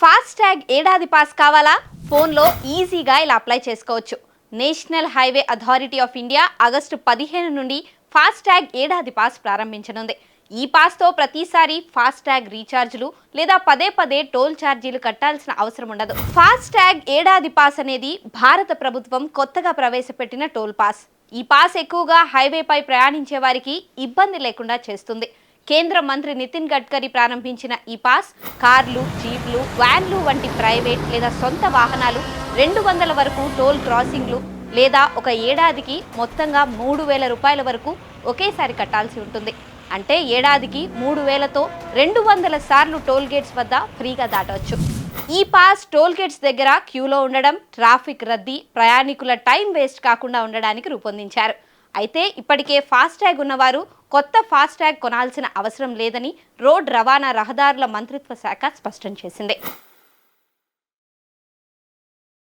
FASTag ఏడాది pass కావాలా? ఫోన్లో ఈజీగా ఇలా అప్లై చేసుకోవచ్చు. National highway authority of India August 15 నుండి ఫాస్టాగ్ ఏడాది పాస్ ప్రారంభించనుంది. ఈ పాస్తో ప్రతిసారి ఫాస్టాగ్ రీఛార్జ్లు లేదా పదే పదే టోల్ ఛార్జీలు కట్టాల్సిన అవసరం ఉండదు. ఫాస్టాగ్ ఏడాది పాస్ అనేది భారత ప్రభుత్వం కొత్తగా ప్రవేశపెట్టిన టోల్ పాస్. ఈ పాస్ ఎక్కువగా హైవేపై ప్రయాణించే వారికి ఇబ్బంది లేకుండా చేస్తుంది. కేంద్ర మంత్రి నితిన్ గడ్కరీ ప్రారంభించిన ఈ పాస్ కార్లు, జీప్లు, వ్యాన్లు వంటి ప్రైవేట్ లేదా సొంత వాహనాలు 200 వరకు టోల్ క్రాసింగ్లు లేదా ఒక ఏడాదికి మొత్తంగా 3,000 రూపాయల వరకు ఒకేసారి కట్టాల్సి ఉంటుంది. అంటే ఏడాదికి 3,000తో 200 సార్లు టోల్ గేట్స్ వద్ద ఫ్రీగా దాటవచ్చు. ఈ పాస్ టోల్ గేట్స్ దగ్గర క్యూలో ఉండడం, ట్రాఫిక్ రద్దీ, ప్రయాణికుల టైం వేస్ట్ కాకుండా ఉండడానికి రూపొందించారు. అయితే ఇప్పటికే ఫాస్టాగ్ ఉన్నవారు కొత్త ఫాస్టాగ్ కొనాల్సిన అవసరం లేదని రోడ్ రవాణా రహదారుల మంత్రిత్వ శాఖ స్పష్టం చేసింది.